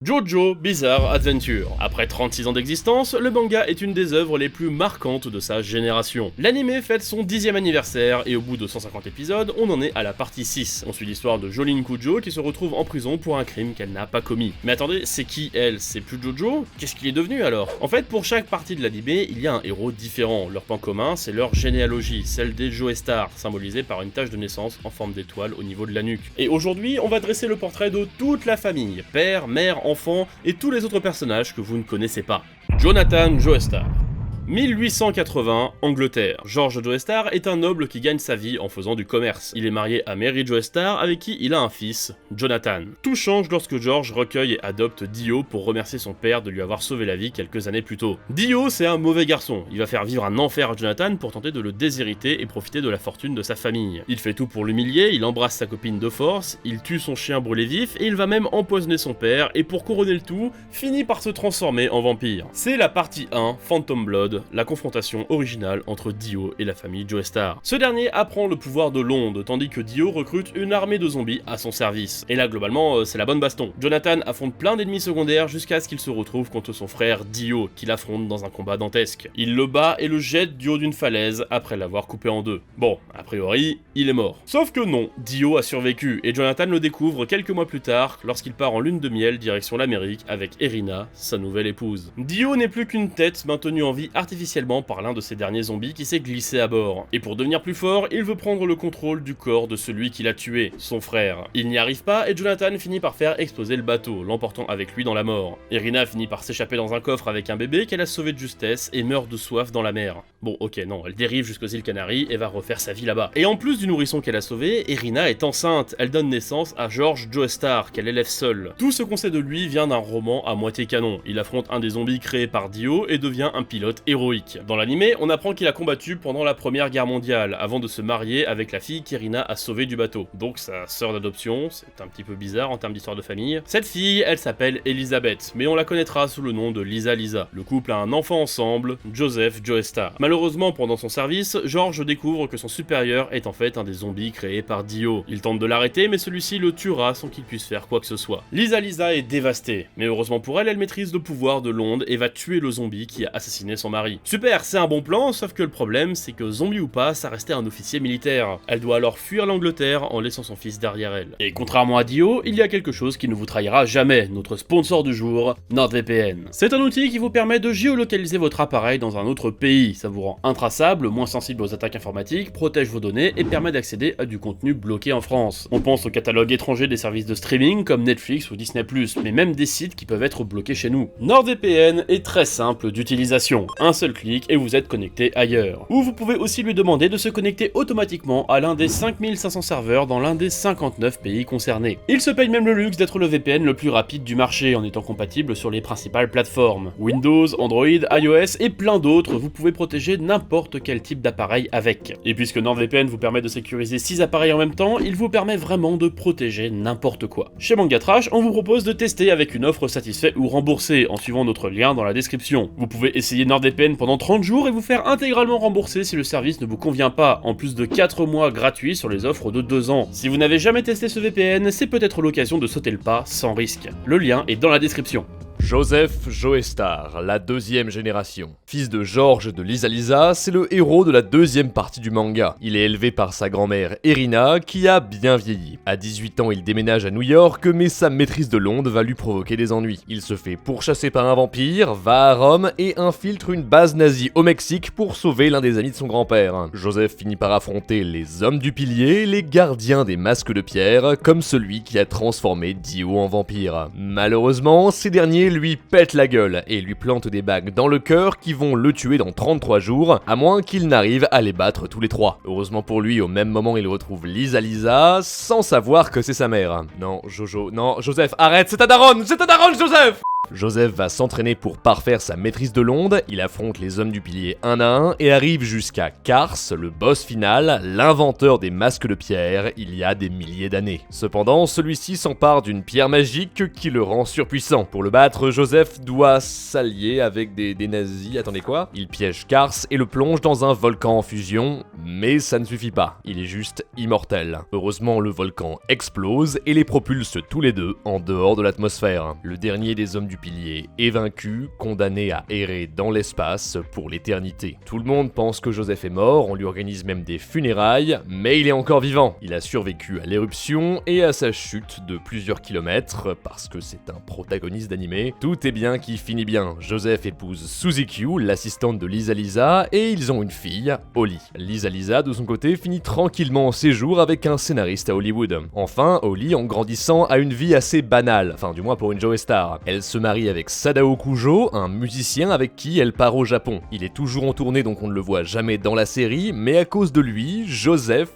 JoJo Bizarre Adventure. Après 36 ans d'existence, le manga est une des œuvres les plus marquantes de sa génération. L'anime fête son 10e anniversaire et au bout de 150 épisodes, on en est à la partie 6. On suit l'histoire de Jolene Kujo qui se retrouve en prison pour un crime qu'elle n'a pas commis. Mais attendez, c'est qui elle? C'est plus Jojo? Qu'est-ce qu'il est devenu alors? En fait, pour chaque partie de l'anime, il y a un héros différent. Leur point commun, c'est leur généalogie, celle des Joestar, symbolisée par une tache de naissance en forme d'étoile au niveau de la nuque. Et aujourd'hui, on va dresser le portrait de toute la famille, père, mère, enfants et tous les autres personnages que vous ne connaissez pas. Jonathan Joestar. 1880, Angleterre. George Joestar est un noble qui gagne sa vie en faisant du commerce. Il est marié à Mary Joestar avec qui il a un fils, Jonathan. Tout change lorsque George recueille et adopte Dio pour remercier son père de lui avoir sauvé la vie quelques années plus tôt. Dio, c'est un mauvais garçon. Il va faire vivre un enfer à Jonathan pour tenter de le déshériter et profiter de la fortune de sa famille. Il fait tout pour l'humilier, il embrasse sa copine de force, il tue son chien brûlé vif et il va même empoisonner son père et pour couronner le tout, finit par se transformer en vampire. C'est la partie 1, Phantom Blood, la confrontation originale entre Dio et la famille Joestar. Ce dernier apprend le pouvoir de l'onde, tandis que Dio recrute une armée de zombies à son service. Et là, globalement, c'est la bonne baston. Jonathan affronte plein d'ennemis secondaires jusqu'à ce qu'il se retrouve contre son frère Dio, qu'il affronte dans un combat dantesque. Il le bat et le jette du haut d'une falaise après l'avoir coupé en deux. Bon, a priori, il est mort. Sauf que non, Dio a survécu, et Jonathan le découvre quelques mois plus tard, lorsqu'il part en lune de miel direction l'Amérique avec Erina, sa nouvelle épouse. Dio n'est plus qu'une tête maintenue en vie artificiellement par l'un de ces derniers zombies qui s'est glissé à bord. Et pour devenir plus fort, il veut prendre le contrôle du corps de celui qui l'a tué, son frère. Il n'y arrive pas et Jonathan finit par faire exploser le bateau, l'emportant avec lui dans la mort. Erina finit par s'échapper dans un coffre avec un bébé qu'elle a sauvé de justesse et meurt de soif dans la mer. Bon, ok, non, elle dérive jusqu'aux îles Canaries et va refaire sa vie là-bas. Et en plus du nourrisson qu'elle a sauvé, Erina est enceinte. Elle donne naissance à George Joestar, qu'elle élève seule. Tout ce qu'on sait de lui vient d'un roman à moitié canon. Il affronte un des zombies créés par Dio et devient un pilote héroïque. Dans l'anime, on apprend qu'il a combattu pendant la Première Guerre mondiale, avant de se marier avec la fille qu'Erina a sauvée du bateau. Donc sa sœur d'adoption, c'est un petit peu bizarre en termes d'histoire de famille. Cette fille, elle s'appelle Elizabeth, mais on la connaîtra sous le nom de Lisa Lisa. Le couple a un enfant ensemble, Joseph Joestar. Malheureusement, pendant son service, George découvre que son supérieur est en fait un des zombies créés par Dio. Il tente de l'arrêter, mais celui-ci le tuera sans qu'il puisse faire quoi que ce soit. Lisa Lisa est dévastée, mais heureusement pour elle, elle maîtrise le pouvoir de l'onde et va tuer le zombie qui a assassiné son mari. Super, c'est un bon plan, sauf que le problème, c'est que zombie ou pas, ça restait un officier militaire. Elle doit alors fuir l'Angleterre en laissant son fils derrière elle. Et contrairement à Dio, il y a quelque chose qui ne vous trahira jamais, notre sponsor du jour, NordVPN. C'est un outil qui vous permet de géolocaliser votre appareil dans un autre pays. Ça vous rend intraçable, moins sensible aux attaques informatiques, protège vos données et permet d'accéder à du contenu bloqué en France. On pense au catalogue étranger des services de streaming comme Netflix ou Disney+, mais même des sites qui peuvent être bloqués chez nous. NordVPN est très simple d'utilisation. Un seul clic et vous êtes connecté ailleurs. Ou vous pouvez aussi lui demander de se connecter automatiquement à l'un des 5500 serveurs dans l'un des 59 pays concernés. Il se paye même le luxe d'être le VPN le plus rapide du marché en étant compatible sur les principales plateformes. Windows, Android, iOS et plein d'autres, vous pouvez protéger n'importe quel type d'appareil avec. Et puisque NordVPN vous permet de sécuriser 6 appareils en même temps, il vous permet vraiment de protéger n'importe quoi. Chez Manga Trash, on vous propose de tester avec une offre satisfait ou remboursée en suivant notre lien dans la description. Vous pouvez essayer NordVPN pendant 30 jours et vous faire intégralement rembourser si le service ne vous convient pas, en plus de 4 mois gratuits sur les offres de 2 ans. Si vous n'avez jamais testé ce VPN, c'est peut-être l'occasion de sauter le pas sans risque. Le lien est dans la description. Joseph Joestar, la deuxième génération. Fils de George de Lisa Lisa, c'est le héros de la deuxième partie du manga. Il est élevé par sa grand-mère Erina, qui a bien vieilli. À 18 ans, il déménage à New York, mais sa maîtrise de l'onde va lui provoquer des ennuis. Il se fait pourchasser par un vampire, va à Rome et infiltre une base nazie au Mexique pour sauver l'un des amis de son grand-père. Joseph finit par affronter les hommes du pilier, les gardiens des masques de pierre, comme celui qui a transformé Dio en vampire. Malheureusement, ces derniers lui pète la gueule et lui plante des bagues dans le cœur qui vont le tuer dans 33 jours, à moins qu'il n'arrive à les battre tous les trois. Heureusement pour lui, au même moment il retrouve Lisa Lisa, sans savoir que c'est sa mère. Non, Jojo, non, Joseph, arrête, c'est ta daronne, Joseph! Joseph va s'entraîner pour parfaire sa maîtrise de l'onde, il affronte les hommes du pilier un à un et arrive jusqu'à Kars, le boss final, l'inventeur des masques de pierre, il y a des milliers d'années. Cependant, celui-ci s'empare d'une pierre magique qui le rend surpuissant. Pour le battre, Joseph doit s'allier avec des nazis, attendez quoi? Il piège Kars et le plonge dans un volcan en fusion, mais ça ne suffit pas, il est juste immortel. Heureusement, le volcan explose et les propulse tous les deux en dehors de l'atmosphère. Le dernier des hommes du pilier est vaincu, condamné à errer dans l'espace pour l'éternité. Tout le monde pense que Joseph est mort, on lui organise même des funérailles, mais il est encore vivant. Il a survécu à l'éruption et à sa chute de plusieurs kilomètres, parce que c'est un protagoniste d'animé. Tout est bien qui finit bien. Joseph épouse Suzy Q, l'assistante de Lisa Lisa, et ils ont une fille, Holly. Lisa Lisa, de son côté, finit tranquillement ses jours avec un scénariste à Hollywood. Enfin, Holly, en grandissant, a une vie assez banale, enfin du moins pour une Joestar. Elle se marie avec Sadao Kujo, un musicien avec qui elle part au Japon. Il est toujours en tournée donc on ne le voit jamais dans la série, mais à cause de lui, Joseph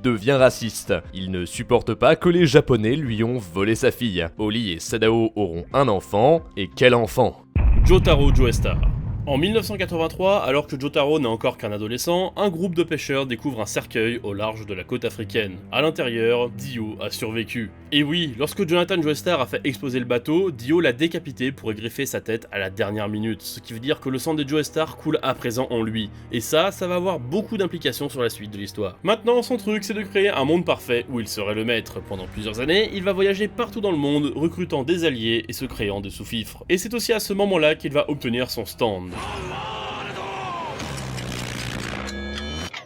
devient raciste. Il ne supporte pas que les Japonais lui ont volé sa fille. Holly et Sadao auront un enfant, et quel enfant? Jotaro Joestar. En 1983, alors que Jotaro n'est encore qu'un adolescent, un groupe de pêcheurs découvre un cercueil au large de la côte africaine. À l'intérieur, Dio a survécu. Et oui, lorsque Jonathan Joestar a fait exploser le bateau, Dio l'a décapité pour greffer sa tête à la dernière minute, ce qui veut dire que le sang des Joestar coule à présent en lui. Et ça va avoir beaucoup d'implications sur la suite de l'histoire. Maintenant, son truc, c'est de créer un monde parfait où il serait le maître. Pendant plusieurs années, il va voyager partout dans le monde, recrutant des alliés et se créant des sous-fifres. Et c'est aussi à ce moment-là qu'il va obtenir son stand,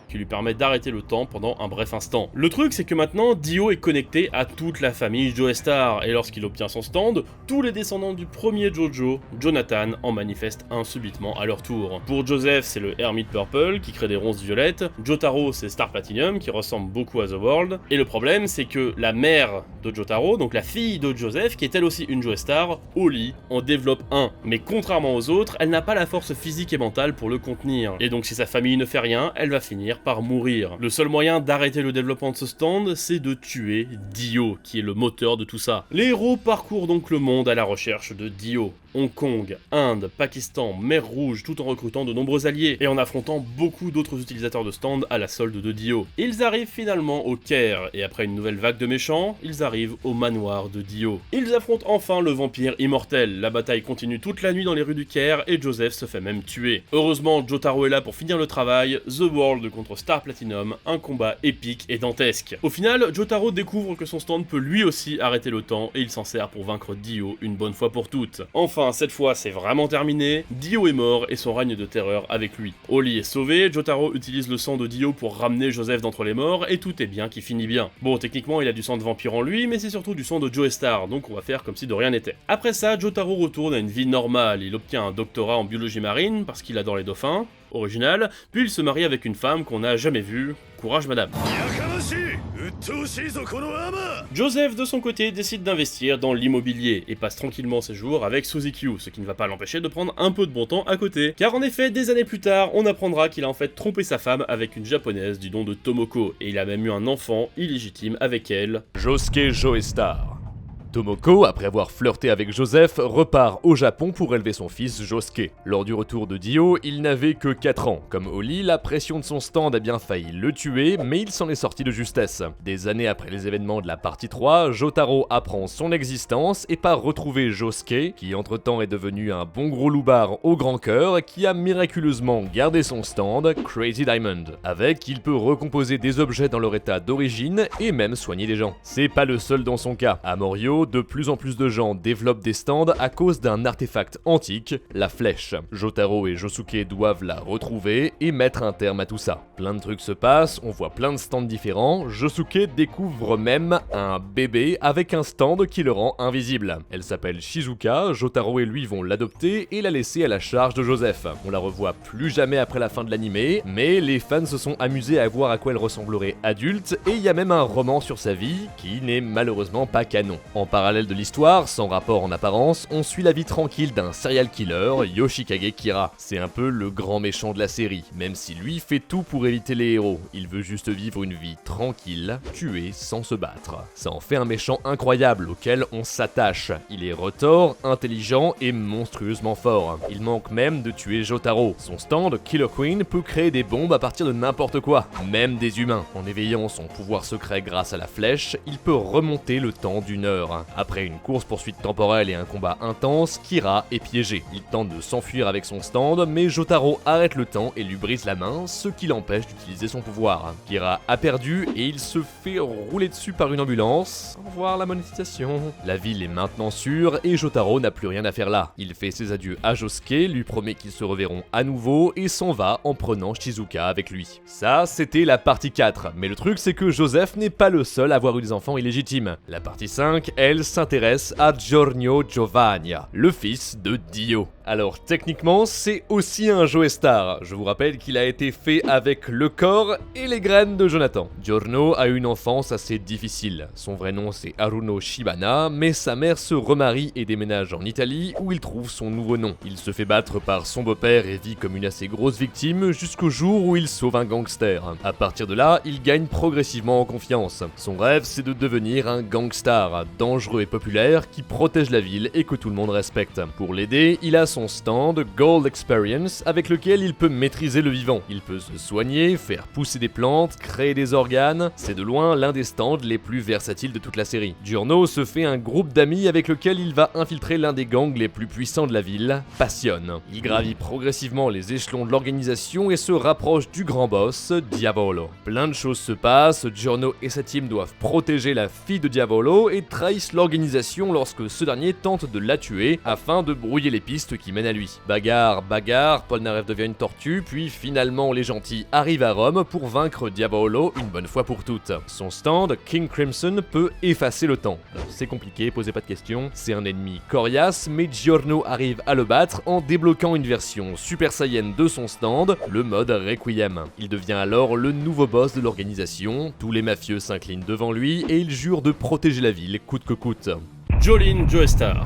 qui lui permet d'arrêter le temps pendant un bref instant. Le truc, c'est que maintenant, Dio est connecté à toute la famille Joestar, et lorsqu'il obtient son stand, tous les descendants du premier Jojo, Jonathan, en manifestent un subitement à leur tour. Pour Joseph, c'est le Hermit Purple, qui crée des ronces violettes, Jotaro, c'est Star Platinum, qui ressemble beaucoup à The World, et le problème, c'est que la mère de Jotaro, donc la fille de Joseph, qui est elle aussi une Joestar, Holly, en développe un, mais contrairement aux autres, elle n'a pas la force physique et mentale pour le contenir, et donc si sa famille ne fait rien, elle va finir par mourir. Le seul moyen d'arrêter le développement de ce stand, c'est de tuer Dio, qui est le moteur de tout ça. Les héros parcourent donc le monde à la recherche de Dio. Hong Kong, Inde, Pakistan, Mer Rouge, tout en recrutant de nombreux alliés, et en affrontant beaucoup d'autres utilisateurs de stand à la solde de Dio. Ils arrivent finalement au Caire, et après une nouvelle vague de méchants, ils arrivent au manoir de Dio. Ils affrontent enfin le vampire immortel, la bataille continue toute la nuit dans les rues du Caire, et Joseph se fait même tuer. Heureusement, Jotaro est là pour finir le travail, The World contre Star Platinum, un combat épique et dantesque. Au final, Jotaro découvre que son stand peut lui aussi arrêter le temps, et il s'en sert pour vaincre Dio une bonne fois pour toutes. Enfin, cette fois c'est vraiment terminé, Dio est mort et son règne de terreur avec lui. Holly est sauvé, Jotaro utilise le sang de Dio pour ramener Joseph d'entre les morts et tout est bien qui finit bien. Bon, techniquement il a du sang de vampire en lui, mais c'est surtout du sang de Joestar, donc on va faire comme si de rien n'était. Après ça, Jotaro retourne à une vie normale, il obtient un doctorat en biologie marine parce qu'il adore les dauphins, original, puis il se marie avec une femme qu'on n'a jamais vue. Courage madame. Joseph de son côté décide d'investir dans l'immobilier et passe tranquillement ses jours avec Suzy Q, ce qui ne va pas l'empêcher de prendre un peu de bon temps à côté. Car en effet, des années plus tard, on apprendra qu'il a en fait trompé sa femme avec une japonaise du nom de Tomoko, et il a même eu un enfant illégitime avec elle, Josuke Joestar. Tomoko, après avoir flirté avec Joseph, repart au Japon pour élever son fils Josuke. Lors du retour de Dio, il n'avait que 4 ans. Comme Holly, la pression de son stand a bien failli le tuer, mais il s'en est sorti de justesse. Des années après les événements de la partie 3, Jotaro apprend son existence et part retrouver Josuke, qui entre-temps est devenu un bon gros loupard au grand cœur, qui a miraculeusement gardé son stand, Crazy Diamond. Avec, il peut recomposer des objets dans leur état d'origine et même soigner des gens. C'est pas le seul dans son cas. À Morio, de plus en plus de gens développent des stands à cause d'un artefact antique, la flèche. Jotaro et Josuke doivent la retrouver et mettre un terme à tout ça. Plein de trucs se passent, on voit plein de stands différents, Josuke découvre même un bébé avec un stand qui le rend invisible. Elle s'appelle Shizuka, Jotaro et lui vont l'adopter et la laisser à la charge de Joseph. On la revoit plus jamais après la fin de l'animé, mais les fans se sont amusés à voir à quoi elle ressemblerait adulte et il y a même un roman sur sa vie qui n'est malheureusement pas canon. En parallèle de l'histoire, sans rapport en apparence, on suit la vie tranquille d'un serial killer, Yoshikage Kira. C'est un peu le grand méchant de la série, même si lui fait tout pour éviter les héros. Il veut juste vivre une vie tranquille, tuer sans se battre. Ça en fait un méchant incroyable auquel on s'attache. Il est retors, intelligent et monstrueusement fort. Il manque même de tuer Jotaro. Son stand, Killer Queen, peut créer des bombes à partir de n'importe quoi, même des humains. En éveillant son pouvoir secret grâce à la flèche, il peut remonter le temps d'une heure. Après une course-poursuite temporelle et un combat intense, Kira est piégé. Il tente de s'enfuir avec son stand, mais Jotaro arrête le temps et lui brise la main, ce qui l'empêche d'utiliser son pouvoir. Kira a perdu et il se fait rouler dessus par une ambulance. Au revoir la monétisation. La ville est maintenant sûre et Jotaro n'a plus rien à faire là. Il fait ses adieux à Josuke, lui promet qu'ils se reverront à nouveau et s'en va en prenant Shizuka avec lui. Ça, c'était la partie 4, mais le truc c'est que Joseph n'est pas le seul à avoir eu des enfants illégitimes. La partie 5, elle, s'intéresse à Giorgio Giovanni, le fils de Dio. Alors techniquement, c'est aussi un Joestar. Je vous rappelle qu'il a été fait avec le corps et les graines de Jonathan. Giorno a eu une enfance assez difficile. Son vrai nom c'est Haruno Shibana, mais sa mère se remarie et déménage en Italie où il trouve son nouveau nom. Il se fait battre par son beau-père et vit comme une assez grosse victime jusqu'au jour où il sauve un gangster. À partir de là, il gagne progressivement en confiance. Son rêve c'est de devenir un gangstar, dangereux et populaire qui protège la ville et que tout le monde respecte. Pour l'aider, il a son stand Gold Experience avec lequel il peut maîtriser le vivant. Il peut se soigner, faire pousser des plantes, créer des organes. C'est de loin l'un des stands les plus versatiles de toute la série. Giorno se fait un groupe d'amis avec lequel il va infiltrer l'un des gangs les plus puissants de la ville, Passion. Il gravit progressivement les échelons de l'organisation et se rapproche du grand boss, Diavolo. Plein de choses se passent, Giorno et sa team doivent protéger la fille de Diavolo et trahissent l'organisation lorsque ce dernier tente de la tuer afin de brouiller les pistes qui mènent à lui. Bagarre, Polnareff devient une tortue, puis finalement les gentils arrivent à Rome pour vaincre Diavolo une bonne fois pour toutes. Son stand, King Crimson, peut effacer le temps. Alors c'est compliqué, posez pas de questions, c'est un ennemi coriace, mais Giorno arrive à le battre en débloquant une version Super Saiyan de son stand, le mode Requiem. Il devient alors le nouveau boss de l'organisation, tous les mafieux s'inclinent devant lui et il jure de protéger la ville coûte que coûte. Jolene Joestar.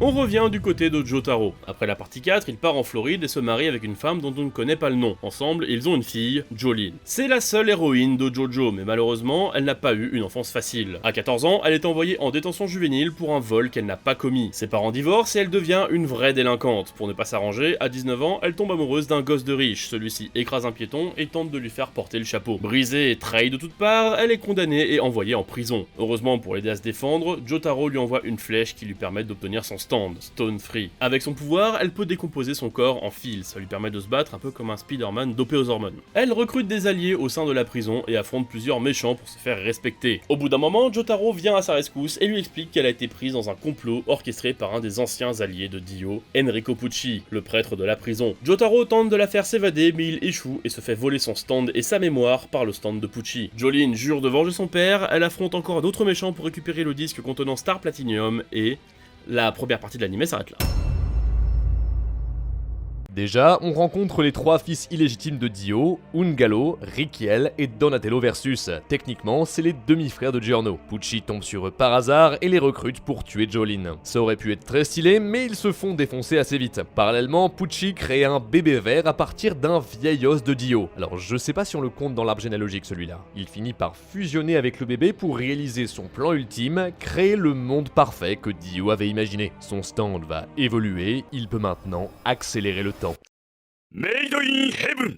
On revient du côté de Jotaro. Après la partie 4, il part en Floride et se marie avec une femme dont on ne connaît pas le nom. Ensemble, ils ont une fille, Jolene. C'est la seule héroïne de JoJo, mais malheureusement, elle n'a pas eu une enfance facile. À 14 ans, elle est envoyée en détention juvénile pour un vol qu'elle n'a pas commis. Ses parents divorcent et elle devient une vraie délinquante. Pour ne pas s'arranger, à 19 ans, elle tombe amoureuse d'un gosse de riche. Celui-ci écrase un piéton et tente de lui faire porter le chapeau. Brisée et trahie de toutes parts, elle est condamnée et envoyée en prison. Heureusement pour l'aider à se défendre, Jotaro lui envoie une flèche qui lui permet d'obtenir son Stone Free. Avec son pouvoir, elle peut décomposer son corps en fils, ça lui permet de se battre un peu comme un Spider-Man dopé aux hormones. Elle recrute des alliés au sein de la prison et affronte plusieurs méchants pour se faire respecter. Au bout d'un moment, Jotaro vient à sa rescousse et lui explique qu'elle a été prise dans un complot orchestré par un des anciens alliés de Dio, Enrico Pucci, le prêtre de la prison. Jotaro tente de la faire s'évader mais il échoue et se fait voler son stand et sa mémoire par le stand de Pucci. Jolene jure de venger son père, elle affronte encore d'autres méchants pour récupérer le disque contenant Star Platinum et la première partie de l'anime s'arrête là. Déjà, on rencontre les trois fils illégitimes de Dio, Ungalo, Rikiel et Donatello versus. Techniquement, c'est les demi-frères de Giorno. Pucci tombe sur eux par hasard et les recrute pour tuer Jolene. Ça aurait pu être très stylé, mais ils se font défoncer assez vite. Parallèlement, Pucci crée un bébé vert à partir d'un vieil os de Dio. Alors je sais pas si on le compte dans l'arbre généalogique celui-là. Il finit par fusionner avec le bébé pour réaliser son plan ultime, créer le monde parfait que Dio avait imaginé. Son stand va évoluer, il peut maintenant accélérer le temps. Made in Heaven.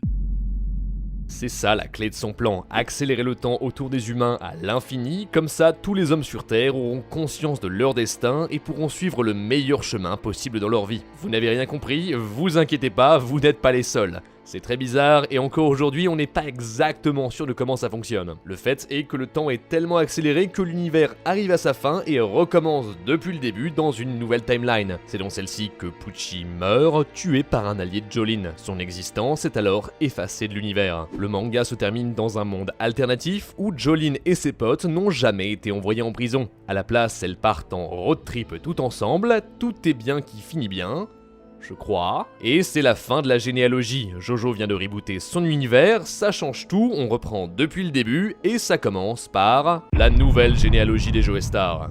C'est ça la clé de son plan, accélérer le temps autour des humains à l'infini, comme ça tous les hommes sur Terre auront conscience de leur destin et pourront suivre le meilleur chemin possible dans leur vie. Vous n'avez rien compris, vous inquiétez pas, vous n'êtes pas les seuls. C'est très bizarre et encore aujourd'hui on n'est pas exactement sûr de comment ça fonctionne. Le fait est que le temps est tellement accéléré que l'univers arrive à sa fin et recommence depuis le début dans une nouvelle timeline. C'est dans celle-ci que Pucci meurt, tué par un allié de Jolene. Son existence est alors effacée de l'univers. Le manga se termine dans un monde alternatif où Jolene et ses potes n'ont jamais été envoyés en prison. À la place, elles partent en road trip tout ensemble, tout est bien qui finit bien. Je crois. Et c'est la fin de la généalogie. Jojo vient de rebooter son univers, ça change tout, on reprend depuis le début, et ça commence par la nouvelle généalogie des Joestar.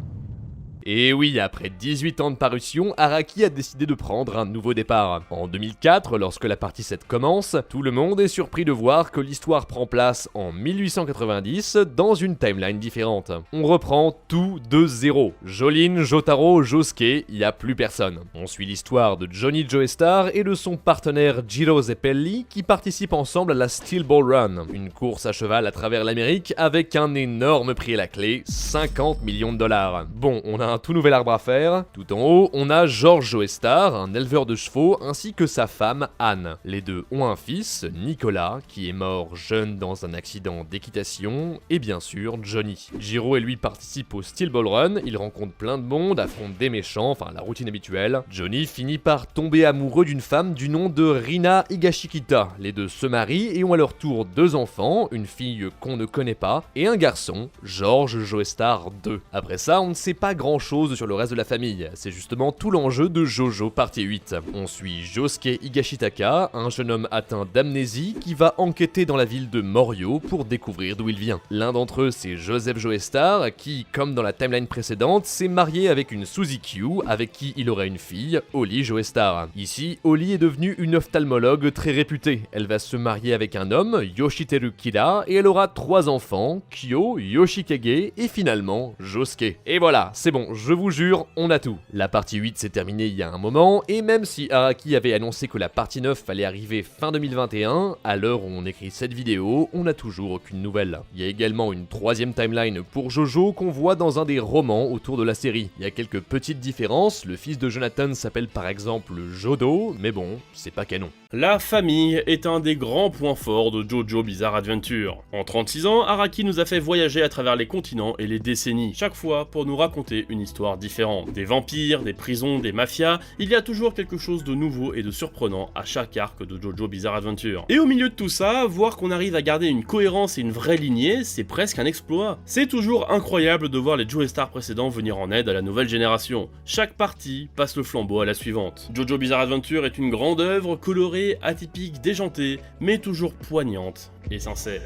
Et oui, après 18 ans de parution, Araki a décidé de prendre un nouveau départ. En 2004, lorsque la partie 7 commence, tout le monde est surpris de voir que l'histoire prend place en 1890 dans une timeline différente. On reprend tout de zéro. Jolene, Jotaro, Josuke, y a plus personne. On suit l'histoire de Johnny Joestar et de son partenaire Jiro Zeppelli qui participent ensemble à la Steel Ball Run, une course à cheval à travers l'Amérique avec un énorme prix à la clé, 50 millions de dollars. Bon, on a un tout nouvel arbre à faire. Tout en haut, on a George Joestar, un éleveur de chevaux, ainsi que sa femme Anne. Les deux ont un fils, Nicolas, qui est mort jeune dans un accident d'équitation, et bien sûr Johnny. Jiro et lui participent au Steel Ball Run, ils rencontrent plein de monde, affrontent des méchants, enfin la routine habituelle. Johnny finit par tomber amoureux d'une femme du nom de Rina Higashikita. Les deux se marient et ont à leur tour 2 enfants, une fille qu'on ne connaît pas, et un garçon, George Joestar II. Après ça, on ne sait pas grand chose sur le reste de la famille, c'est justement tout l'enjeu de JoJo partie 8. On suit Josuke Higashitaka, un jeune homme atteint d'amnésie qui va enquêter dans la ville de Morio pour découvrir d'où il vient. L'un d'entre eux, c'est Joseph Joestar, qui, comme dans la timeline précédente, s'est marié avec une Suzy Q, avec qui il aurait une fille, Holly Joestar. Ici, Holly est devenue une ophtalmologue très réputée. Elle va se marier avec un homme, Yoshiteru Kida, et elle aura 3 enfants, Kyo, Yoshikage et finalement Josuke. Et voilà, c'est bon, je vous jure, on a tout. La partie 8 s'est terminée il y a un moment, et même si Araki avait annoncé que la partie 9 fallait arriver fin 2021, à l'heure où on écrit cette vidéo, on n'a toujours aucune nouvelle. Il y a également une 3ème timeline pour JoJo qu'on voit dans un des romans autour de la série. Il y a quelques petites différences, le fils de Jonathan s'appelle par exemple Jodo, mais bon, c'est pas canon. La famille est un des grands points forts de JoJo Bizarre Adventure. En 36 ans, Araki nous a fait voyager à travers les continents et les décennies, chaque fois pour nous raconter une histoire différente. Des vampires, des prisons, des mafias, il y a toujours quelque chose de nouveau et de surprenant à chaque arc de JoJo Bizarre Adventure. Et au milieu de tout ça, voir qu'on arrive à garder une cohérence et une vraie lignée, c'est presque un exploit. C'est toujours incroyable de voir les Joestar précédents venir en aide à la nouvelle génération. Chaque partie passe le flambeau à la suivante. JoJo Bizarre Adventure est une grande œuvre colorée, atypique, déjantée, mais toujours poignante et sincère.